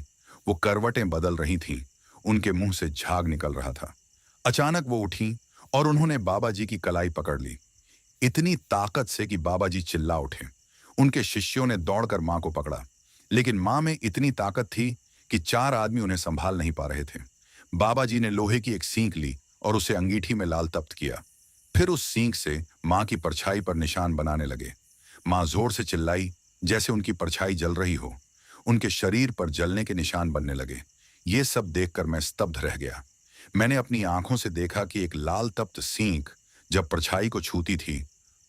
S1: वो करवटें बदल रही थीं। उनके मुंह से झाग निकल रहा था। अचानक वो उठी और उन्होंने बाबा जी की कलाई पकड़ ली, इतनी ताकत से कि बाबा जी चिल्ला उठे। उनके शिष्यों ने दौड़कर मां को पकड़ा, लेकिन मां में इतनी ताकत थी कि 4 आदमी उन्हें संभाल नहीं पा रहे थे। बाबा जी ने लोहे की एक सींक ली और उसे अंगीठी में लाल तप्त किया। फिर उस सींक से मां की परछाई पर निशान बनाने लगे। मां जोर से चिल्लाई, जैसे उनकी परछाई जल रही हो। उनके शरीर पर जलने के निशान बनने लगे। ये सब देखकर मैं स्तब्ध रह गया। मैंने अपनी आंखों से देखा कि एक लाल तप्त सींक जब परछाई को छूती थी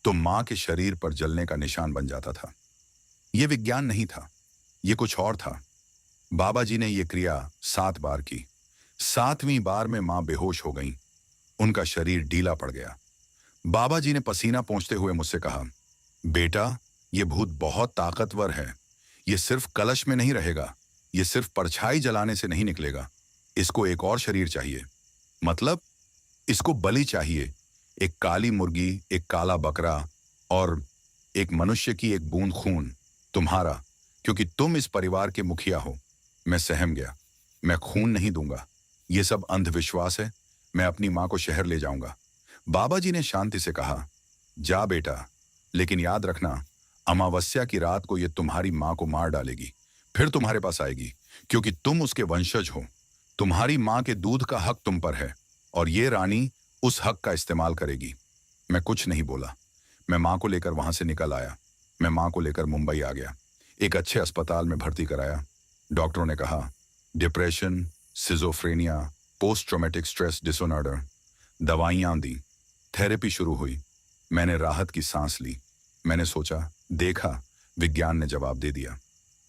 S1: तो मां के शरीर पर जलने का निशान बन जाता था। यह विज्ञान नहीं था, यह कुछ और था। बाबा जी ने यह क्रिया 7 बार की। 7वीं बार में मां बेहोश हो गई। उनका शरीर ढीला पड़ गया। बाबा जी ने पसीना पोंछते हुए मुझसे कहा, बेटा, यह भूत बहुत ताकतवर है। यह सिर्फ कलश में नहीं रहेगा। यह सिर्फ परछाई जलाने से नहीं निकलेगा। इसको एक और शरीर चाहिए। मतलब? इसको बलि चाहिए। एक काली मुर्गी, एक काला बकरा और एक मनुष्य की एक बूंद खून, तुम्हारा, क्योंकि तुम इस परिवार के मुखिया हो। मैं सहम गया। मैं खून नहीं दूंगा। यह सब अंधविश्वास है। मैं अपनी मां को शहर ले जाऊंगा। बाबा जी ने शांति से कहा, जा बेटा, लेकिन याद रखना, अमावस्या की रात को यह तुम्हारी मां को मार डालेगी। फिर तुम्हारे पास आएगी, क्योंकि तुम उसके वंशज हो। तुम्हारी मां के दूध का हक तुम पर है और ये रानी उस हक का इस्तेमाल करेगी। मैं कुछ नहीं बोला। मैं मां को लेकर वहां से निकल आया। मैं मां को लेकर मुंबई आ गया। एक अच्छे अस्पताल में भर्ती कराया। डॉक्टरों ने कहा, depression, schizophrenia, post traumatic stress disorder. दवाइयां दी। थेरेपी शुरू हुई। मैंने राहत की सांस ली। मैंने सोचा, देखा, विज्ञान ने जवाब दे दिया।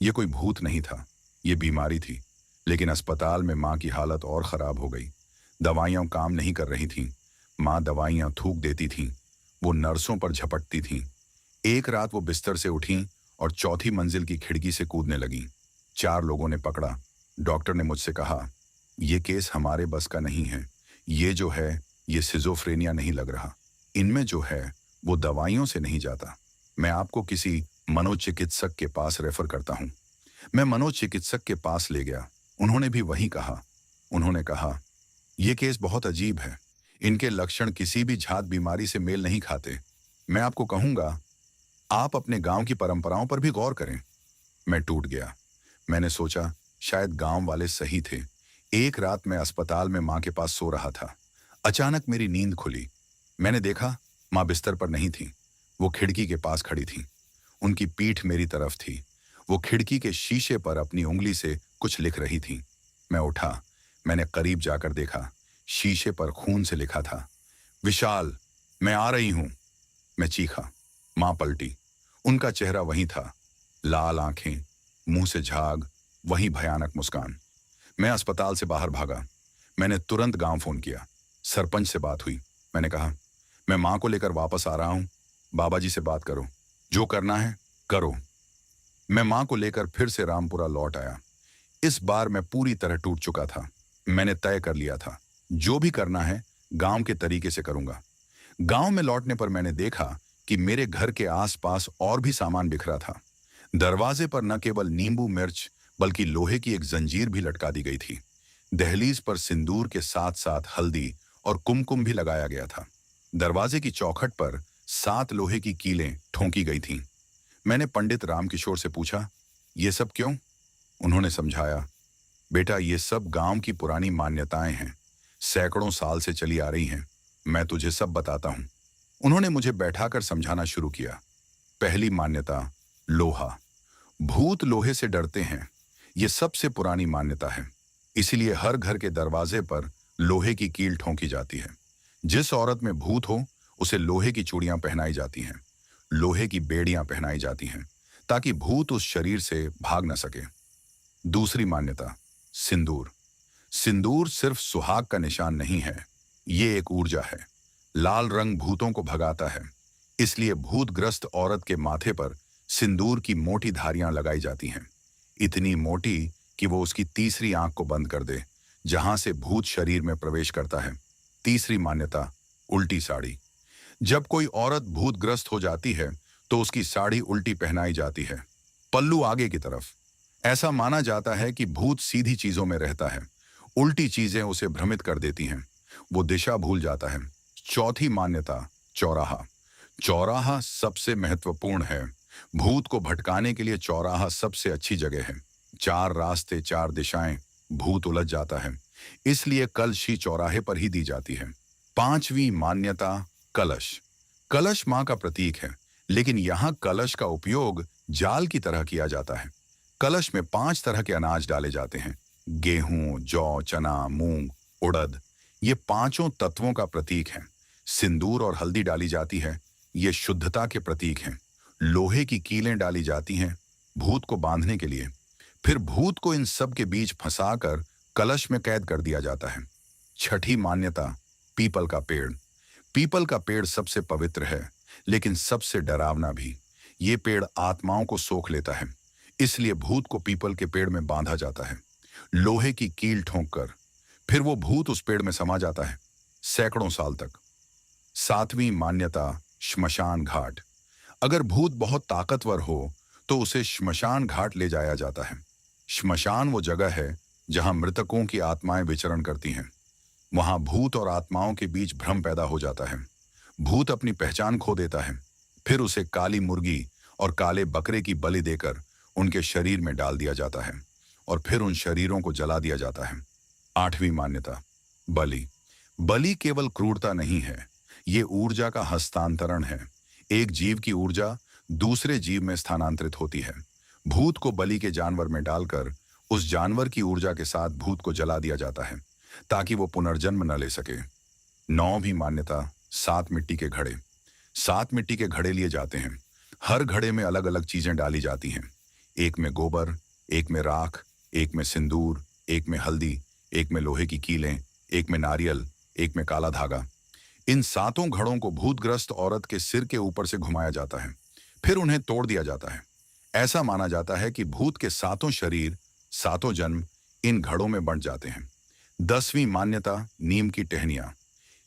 S1: यह कोई भूत नहीं था, यह बीमारी थी। लेकिन अस्पताल में मां की हालत और खराब हो गई। दवाइयां काम नहीं कर रही थीं। मां दवाइयां थूक देती थीं। वो नर्सों पर झपटती थीं। एक रात वो बिस्तर से उठी और 4थी मंजिल की खिड़की से कूदने लगी। 4 लोगों ने पकड़ा। डॉक्टर ने मुझसे कहा, यह केस हमारे बस का नहीं है। ये जो है, ये सिजोफ्रेनिया नहीं लग रहा। इनमें जो है वो दवाइयों से नहीं जाता। मैं आपको किसी मनोचिकित्सक के पास रेफर करता हूं। मैं मनोचिकित्सक के पास ले गया। उन्होंने भी वही कहा। उन्होंने कहा, यह केस बहुत अजीब है। इनके लक्षण किसी भी झात बीमारी से मेल नहीं खाते। मैं आपको कहूंगा, आप अपने गांव की परंपराओं पर भी गौर करें। मैं टूट गया। मैंने सोचा, शायद गांव वाले सही थे। एक रात मैं अस्पताल में मां के पास सो रहा था। अचानक मेरी नींद खुली। मैंने देखा, मां बिस्तर पर नहीं थी। वो खिड़की के पास खड़ी थी। उनकी पीठ मेरी तरफ थी। वो खिड़की के शीशे पर अपनी उंगली से कुछ लिख रही थी। मैं उठा। मैंने करीब जाकर देखा। शीशे पर खून से लिखा था, विशाल, मैं आ रही हूं। मैं चीखा। मां पलटी। उनका चेहरा वही था, लाल आंखें, मुंह से झाग, वही भयानक मुस्कान। मैं अस्पताल से बाहर भागा। मैंने तुरंत गांव फोन किया। सरपंच से बात हुई। मैंने कहा, मैं मां को लेकर वापस आ रहा हूं। बाबा जी से बात करो। जो करना है करो। मैं मां को लेकर फिर से रामपुरा लौट आया। इस बार मैं पूरी तरह टूट चुका था। मैंने तय कर लिया था, जो भी करना है गांव के तरीके से करूंगा। गांव में लौटने पर मैंने देखा कि मेरे घर के आसपास और भी सामान बिखरा था। दरवाजे पर न केवल नींबू मिर्च बल्कि लोहे की एक जंजीर भी लटका दी गई थी। दहलीज पर सिंदूर के साथ साथ हल्दी और कुमकुम भी लगाया गया था। दरवाजे की चौखट पर 7 लोहे की कीलें ठोंकी गई थीं। मैंने पंडित रामकिशोर से पूछा, ये सब क्यों? उन्होंने समझाया, बेटा ये सब गांव की पुरानी मान्यताएं हैं, सैकड़ों साल से चली आ रही हैं। मैं तुझे सब बताता हूं। उन्होंने मुझे बैठाकर समझाना शुरू किया। पहली मान्यता, लोहा। भूत लोहे से डरते हैं। ये सबसे पुरानी मान्यता है। इसीलिए हर घर के दरवाजे पर लोहे की कील ठोंकी जाती है। जिस औरत में भूत हो उसे लोहे की चूड़ियां पहनाई जाती हैं, लोहे की बेड़ियां पहनाई जाती हैं, ताकि भूत उस शरीर से भाग न सके। दूसरी मान्यता, सिंदूर। सिंदूर सिर्फ सुहाग का निशान नहीं है, ये एक ऊर्जा है। लाल रंग भूतों को भगाता है। इसलिए भूतग्रस्त औरत के माथे पर सिंदूर की मोटी धारियां लगाई जाती हैं, इतनी मोटी कि वो उसकी तीसरी आंख को बंद कर दे, जहां से भूत शरीर में प्रवेश करता है। तीसरी मान्यता, उल्टी साड़ी। जब कोई औरत भूतग्रस्त हो जाती है तो उसकी साड़ी उल्टी पहनाई जाती है, पल्लू आगे की तरफ। ऐसा माना जाता है कि भूत सीधी चीजों में रहता है, उल्टी चीजें उसे भ्रमित कर देती हैं, वो दिशा भूल जाता है। चौथी मान्यता, चौराहा। चौराहा सबसे महत्वपूर्ण है। भूत को भटकाने के लिए चौराहा सबसे अच्छी जगह है। 4 रास्ते, 4 दिशाएं, भूत उलझ जाता है। इसलिए कलशी चौराहे पर ही दी जाती है। पांचवी मान्यता, कलश। कलश मां का प्रतीक है, लेकिन यहाँ कलश का उपयोग जाल की तरह किया जाता है। कलश में 5 तरह के अनाज डाले जाते हैं, गेहूं, जौ, चना, मूंग, उड़द। ये पांचों तत्वों का प्रतीक है। सिंदूर और हल्दी डाली जाती है, ये शुद्धता के प्रतीक हैं। लोहे की कीलें डाली जाती हैं, भूत को बांधने के लिए। फिर भूत को इन सब के बीच फंसाकर कलश में कैद कर दिया जाता है। छठी मान्यता, पीपल का पेड़। पीपल का पेड़ सबसे पवित्र है, लेकिन सबसे डरावना भी। ये पेड़ आत्माओं को सोख लेता है, इसलिए भूत को पीपल के पेड़ में बांधा जाता है, लोहे की कील ठोंक कर। फिर वो भूत उस पेड़ में समा जाता है, सैकड़ों साल तक। सातवीं मान्यता, श्मशान घाट। अगर भूत बहुत ताकतवर हो तो उसे श्मशान घाट ले जाया जाता है। श्मशान वो जगह है जहां मृतकों की आत्माएं विचरण करती हैं। वहां भूत और आत्माओं के बीच भ्रम पैदा हो जाता है। भूत अपनी पहचान खो देता है। फिर उसे काली मुर्गी और काले बकरे की बलि देकर उनके शरीर में डाल दिया जाता है और फिर उन शरीरों को जला दिया जाता है। आठवीं मान्यता, बलि। बलि केवल क्रूरता नहीं है, ये ऊर्जा का हस्तांतरण है। एक जीव की ऊर्जा दूसरे जीव में स्थानांतरित होती है। भूत को बलि के जानवर में डालकर उस जानवर की ऊर्जा के साथ भूत को जला दिया जाता है, ताकि वो पुनर्जन्म न ले सके। नौवीं मान्यता, 7 मिट्टी के घड़े। 7 मिट्टी के घड़े लिए जाते हैं। हर घड़े में अलग अलग चीजें डाली जाती हैं। एक में गोबर, एक में राख, एक में सिंदूर, एक में हल्दी, एक में लोहे की कीलें, एक में नारियल, एक में काला धागा। इन 7 घड़ों को भूतग्रस्त औरत के सिर के ऊपर से घुमाया जाता है, फिर उन्हें तोड़ दिया जाता है। ऐसा माना जाता है कि भूत के 7 शरीर, 7 जन्म इन घड़ों में बंट जाते हैं। 10वीं मान्यता, नीम की टहनियां।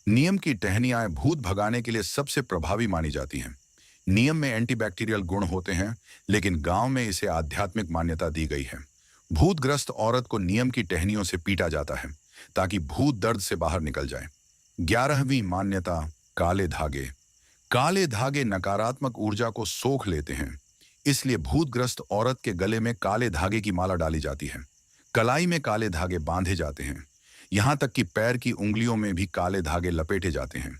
S1: नीम की टहनियां भूत भगाने के लिए सबसे प्रभावी मानी जाती हैं। नीम में एंटीबैक्टीरियल गुण होते हैं, लेकिन गांव में इसे आध्यात्मिक मान्यता दी गई है। भूतग्रस्त औरत को नीम की टहनियों से पीटा जाता है, ताकि भूत दर्द से बाहर निकल जाए। 11वीं मान्यता, काले धागे। काले धागे नकारात्मक ऊर्जा को सोख लेते हैं, इसलिए भूतग्रस्त औरत के गले में काले धागे की माला डाली जाती है। कलाई में काले धागे बांधे जाते हैं। यहां तक कि पैर की उंगलियों में भी काले धागे लपेटे जाते हैं,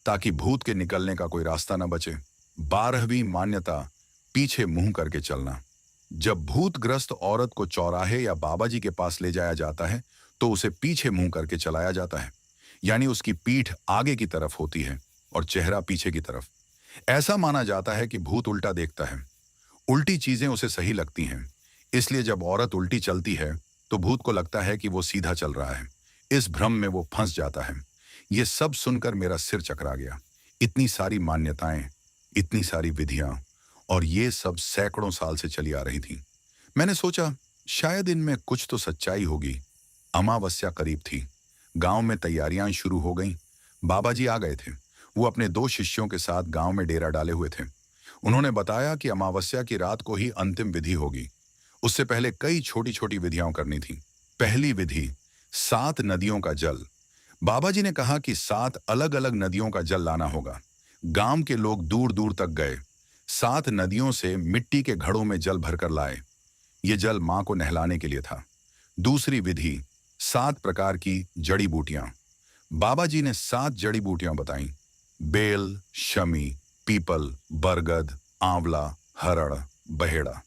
S1: ताकि भूत के निकलने का कोई रास्ता न बचे। 12वीं मान्यता, पीछे मुंह करके चलना। जब भूतग्रस्त औरत को चौराहे या बाबा जी के पास ले जाया जाता है तो उसे पीछे मुंह करके चलाया जाता है, यानी उसकी पीठ आगे की तरफ होती है और चेहरा पीछे की तरफ। ऐसा माना जाता है कि भूत उल्टा देखता है, उल्टी चीजें उसे सही लगती हैं। इसलिए जब औरत उल्टी चलती है तो भूत को लगता है कि वो सीधा चल रहा है। इस भ्रम में वो फंस जाता है। ये सब सुनकर मेरा सिर चकरा गया। इतनी सारी मान्यताएं, इतनी सारी विधियां, और ये सब सैकड़ों साल से चली आ रही थी। मैंने सोचा शायद इनमें कुछ तो सच्चाई होगी। अमावस्या करीब थी। गांव में तैयारियां शुरू हो गईं। बाबा जी आ गए थे। वो अपने 2 शिष्यों के साथ गांव में डेरा डाले हुए थे। उन्होंने बताया कि अमावस्या की रात को ही अंतिम विधि होगी। उससे पहले कई छोटी छोटी विधियां करनी थी। पहली विधि, 7 नदियों का जल। बाबा जी ने कहा कि 7 अलग अलग नदियों का जल लाना होगा। गांव के लोग दूर दूर तक गए, 7 नदियों से मिट्टी के घड़ों में जल भरकर लाए। ये जल मां को नहलाने के लिए था। दूसरी विधि, 7 प्रकार की जड़ी बूटियां। बाबा जी ने 7 जड़ी बूटियां बताई। बेल, शमी, पीपल, बरगद, आंवला, हरड़, बहेड़ा।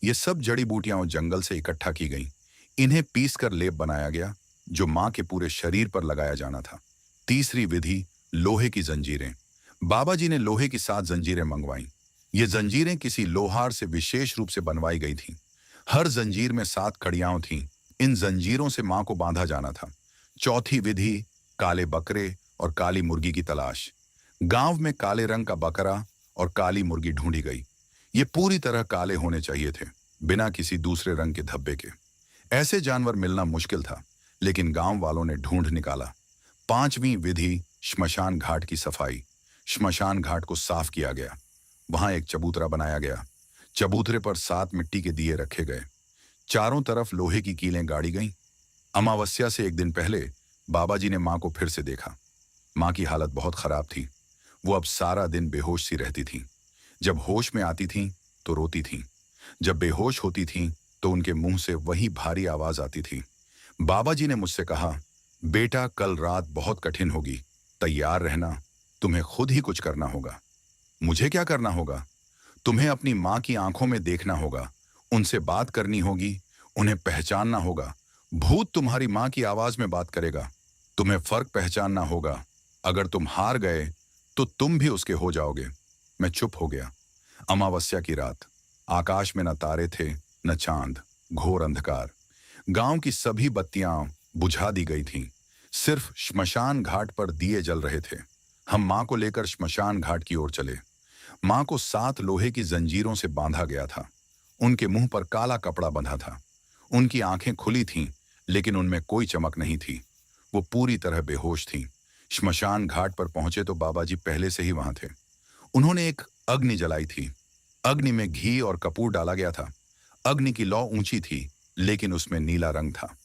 S1: ये सब जड़ी बूटियां जंगल से इकट्ठा की गईं। इन्हें पीसकर लेप बनाया गया, जो मां के पूरे शरीर पर लगाया जाना था। तीसरी विधि, लोहे की जंजीरें। बाबा जी ने लोहे की 7 जंजीरें मंगवाईं। ये जंजीरें किसी लोहार से विशेष रूप से बनवाई गई थीं। हर जंजीर में 7 कड़ियां थीं। इन जंजीरों से मां को बांधा जाना था। चौथी विधि, काले बकरे और काली मुर्गी की तलाश। गांव में काले रंग का बकरा और काली मुर्गी ढूंढी गई। ये पूरी तरह काले होने चाहिए थे, बिना किसी दूसरे रंग के धब्बे के। ऐसे जानवर मिलना मुश्किल था, लेकिन गांव वालों ने ढूंढ निकाला। पांचवीं विधि, श्मशान घाट की सफाई। श्मशान घाट को साफ किया गया। वहां एक चबूतरा बनाया गया। चबूतरे पर 7 मिट्टी के दिए रखे गए। चारों तरफ लोहे की कीलें गाड़ी गईं। अमावस्या से एक दिन पहले बाबा जी ने मां को फिर से देखा। मां की हालत बहुत खराब थी। वो अब सारा दिन बेहोश सी रहती थी। जब होश में आती थीं तो रोती थीं। जब बेहोश होती थीं तो उनके मुंह से वही भारी आवाज आती थी। बाबा जी ने मुझसे कहा, बेटा कल रात बहुत कठिन होगी, तैयार रहना, तुम्हें खुद ही कुछ करना होगा। मुझे क्या करना होगा? तुम्हें अपनी मां की आंखों में देखना होगा, उनसे बात करनी होगी, उन्हें पहचानना होगा। भूत तुम्हारी मां की आवाज में बात करेगा। तुम्हें फर्क पहचानना होगा। अगर तुम हार गए तो तुम भी उसके हो जाओगे। मैं चुप हो गया। अमावस्या की रात, आकाश में न तारे थे न चांद, घोर अंधकार। गांव की सभी बत्तियां बुझा दी गई थीं। सिर्फ श्मशान घाट पर दिए जल रहे थे। हम मां को लेकर श्मशान घाट की ओर चले। मां को 7 लोहे की जंजीरों से बांधा गया था। उनके मुंह पर काला कपड़ा बंधा था। उनकी आंखें खुली थीं, लेकिन उनमें कोई चमक नहीं थी। वो पूरी तरह बेहोश थीं। श्मशान घाट पर पहुंचे तो बाबा जी पहले से ही वहां थे। उन्होंने एक अग्नि जलाई थी। अग्नि में घी और कपूर डाला गया था। अग्नि की लौ ऊंची थी, लेकिन उसमें नीला रंग था।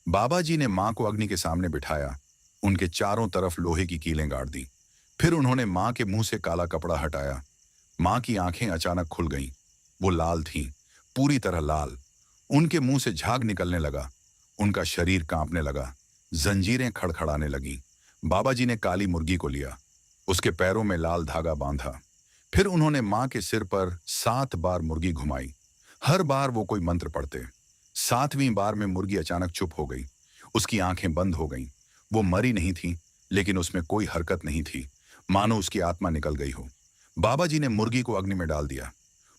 S1: बाबा जी ने मां को अग्नि के सामने बिठाया। उनके चारों तरफ लोहे की कीलें गाड़ दी। फिर उन्होंने मां के मुंह से काला कपड़ा हटाया। मां की आंखें अचानक खुल गईं। वो लाल थीं, पूरी तरह लाल। उनके मुंह से झाग निकलने लगा। उनका शरीर कांपने लगा। जंजीरें खड़खड़ाने लगीं। बाबा जी ने काली मुर्गी को लिया, उसके पैरों में लाल धागा बांधा। फिर उन्होंने मां के सिर पर 7 बार मुर्गी घुमाई। हर बार वो कोई मंत्र पढ़ते। 7वीं बार में मुर्गी अचानक चुप हो गई। उसकी आंखें बंद हो गईं। वो मरी नहीं थी, लेकिन उसमें कोई हरकत नहीं थी, मानो उसकी आत्मा निकल गई हो। बाबा जी ने मुर्गी को अग्नि में डाल दिया।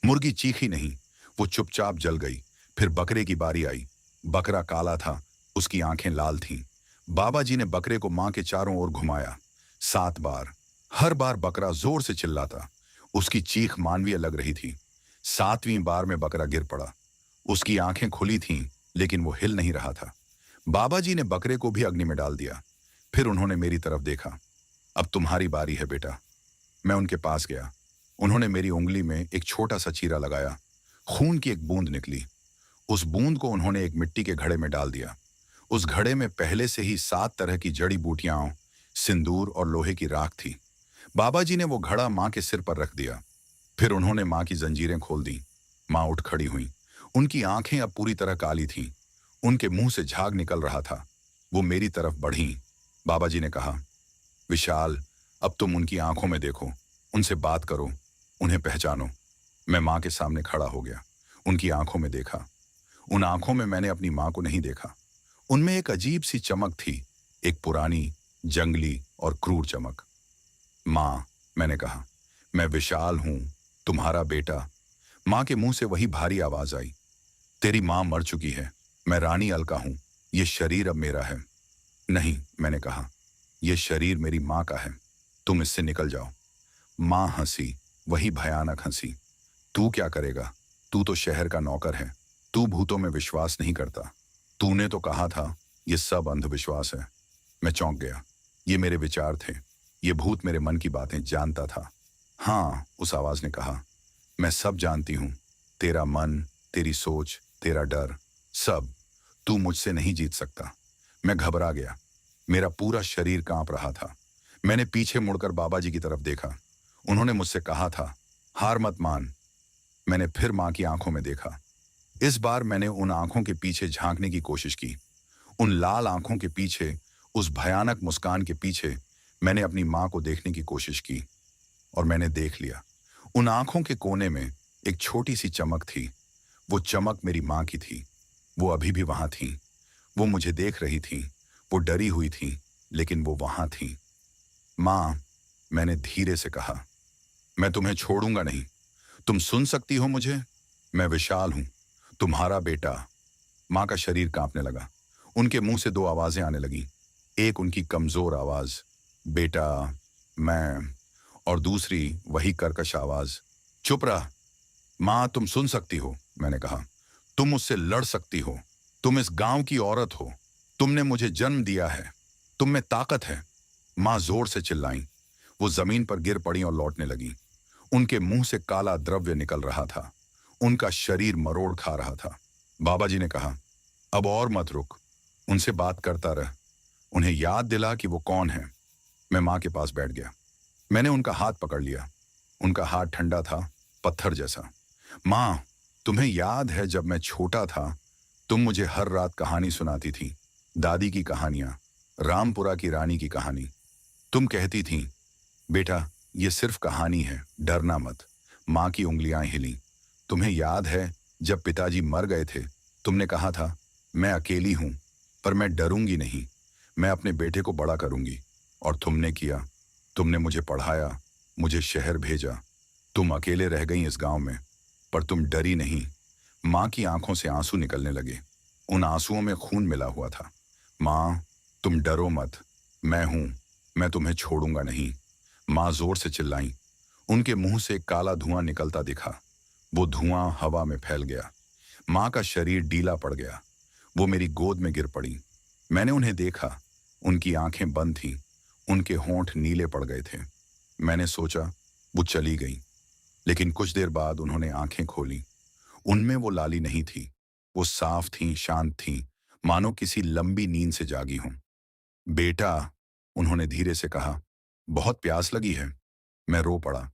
S1: मुर्गी चीखी नहीं, वो चुपचाप जल गई। फिर बकरे की बारी आई। बकरा काला था, उसकी आंखें लाल थीं। बाबा जी ने बकरे को मां के चारों ओर घुमाया 7 बार। हर बार बकरा जोर से चिल्लाता। उसकी चीख मानवीय लग रही थी। 7वीं बार में बकरा गिर पड़ा। उसकी आंखें खुली थीं, लेकिन वो हिल नहीं रहा था। बाबा जी ने बकरे को भी अग्नि में डाल दिया। फिर उन्होंने मेरी तरफ देखा। अब तुम्हारी बारी है बेटा। मैं उनके पास गया। उन्होंने मेरी उंगली में एक छोटा सा चीरा लगाया। खून की एक बूंद निकली। उस बूंद को उन्होंने एक मिट्टी के घड़े में डाल दिया। उस घड़े में पहले से ही 7 तरह की जड़ी बूटियां, सिंदूर और लोहे की राख थी। बाबा जी ने वो घड़ा मां के सिर पर रख दिया। फिर उन्होंने मां की जंजीरें खोल दी। मां उठ खड़ी हुई। उनकी आंखें अब पूरी तरह काली थीं। उनके मुंह से झाग निकल रहा था। वो मेरी तरफ बढ़ीं। बाबा जी ने कहा, विशाल, अब तुम उनकी आंखों में देखो, उनसे बात करो, उन्हें पहचानो। मैं मां के सामने खड़ा हो गया। उनकी आंखों में देखा। उन आंखों में मैंने अपनी मां को नहीं देखा। उनमें एक अजीब सी चमक थी, एक पुरानी, जंगली और क्रूर चमक। मां, मैंने कहा, मैं विशाल हूं, तुम्हारा बेटा। मां के मुंह से वही भारी आवाज आई, तेरी मां मर चुकी है। मैं रानी अलका हूं। ये शरीर अब मेरा है। नहीं, मैंने कहा, यह शरीर मेरी मां का है। तुम इससे निकल जाओ। मां हंसी, वही भयानक हंसी। तू क्या करेगा? तू तो शहर का नौकर है। तू भूतों में विश्वास नहीं करता। तूने तो कहा था ये सब अंधविश्वास है। मैं चौंक गया। ये मेरे विचार थे। ये भूत मेरे मन की बातें जानता था। हाँ, उस आवाज ने कहा, मैं सब जानती हूँ। तेरा मन, तेरी सोच, तेरा डर, सब। तू मुझसे नहीं जीत सकता। मैं घबरा गया। मेरा पूरा शरीर कांप रहा था। मैंने पीछे मुड़कर बाबा जी की तरफ देखा। उन्होंने मुझसे कहा था, हार मत मान। मैंने फिर माँ की आंखों में देखा। इस बार मैंने उन आंखों के पीछे झांकने की कोशिश की। उन लाल आंखों के पीछे, उस भयानक मुस्कान के पीछे मैंने अपनी माँ को देखने की कोशिश की, और मैंने देख लिया। उन आंखों के कोने में एक छोटी सी चमक थी। वो चमक मेरी माँ की थी। वो अभी भी वहां थी। वो मुझे देख रही थी। वो डरी हुई थी, लेकिन वो वहां थी। माँ, मैंने धीरे से कहा, मैं तुम्हें छोड़ूंगा नहीं। तुम सुन सकती हो मुझे? मैं विशाल हूं, तुम्हारा बेटा। माँ का शरीर कांपने लगा। उनके मुंह से दो आवाजें आने लगी। एक उनकी कमजोर आवाज, बेटा, मैं, और दूसरी वही कर्कश आवाज, चुप रह। माँ, तुम सुन सकती हो, मैंने कहा। तुम मुझसे लड़ सकती हो। तुम इस गांव की औरत हो। तुमने मुझे जन्म दिया है। तुम में ताकत है। माँ जोर से चिल्लाई। वो जमीन पर गिर पड़ी और लौटने लगी। उनके मुंह से काला द्रव्य निकल रहा था। उनका शरीर मरोड़ खा रहा था। बाबा जी ने कहा, अब और मत रुक। उनसे बात करता रह। उन्हें याद दिला कि वो कौन है। मैं माँ के पास बैठ गया। मैंने उनका हाथ पकड़ लिया। उनका हाथ ठंडा था, पत्थर जैसा। माँ, तुम्हें याद है जब मैं छोटा था, तुम मुझे हर रात कहानी सुनाती थी। दादी की कहानियां, रामपुरा की रानी की कहानी। तुम कहती थी, बेटा, ये सिर्फ कहानी है, डरना मत। माँ की उंगलियां हिली। तुम्हें याद है जब पिताजी मर गए थे, तुमने कहा था, मैं अकेली हूं, पर मैं डरूंगी नहीं। मैं अपने बेटे को बड़ा करूंगी। और तुमने किया। तुमने मुझे पढ़ाया, मुझे शहर भेजा। तुम अकेले रह गई इस गांव में, पर तुम डरी नहीं। माँ की आंखों से आंसू निकलने लगे। उन आंसुओं में खून मिला हुआ था। माँ, तुम डरो मत। मैं हूं। मैं तुम्हें छोड़ूंगा नहीं। माँ जोर से चिल्लाई। उनके मुंह से एक काला धुआं निकलता दिखा। वो धुआं हवा में फैल गया। माँ का शरीर ढीला पड़ गया। वो मेरी गोद में गिर पड़ी। मैंने उन्हें देखा। उनकी आंखें बंद थीं। उनके होंठ नीले पड़ गए थे। मैंने सोचा वो चली गई, लेकिन कुछ देर बाद उन्होंने आंखें खोली। उनमें वो लाली नहीं थी। वो साफ थीं, शांत थीं, मानो किसी लंबी नींद से जागी हों। बेटा, उन्होंने धीरे से कहा, बहुत प्यास लगी है। मैं रो पड़ा।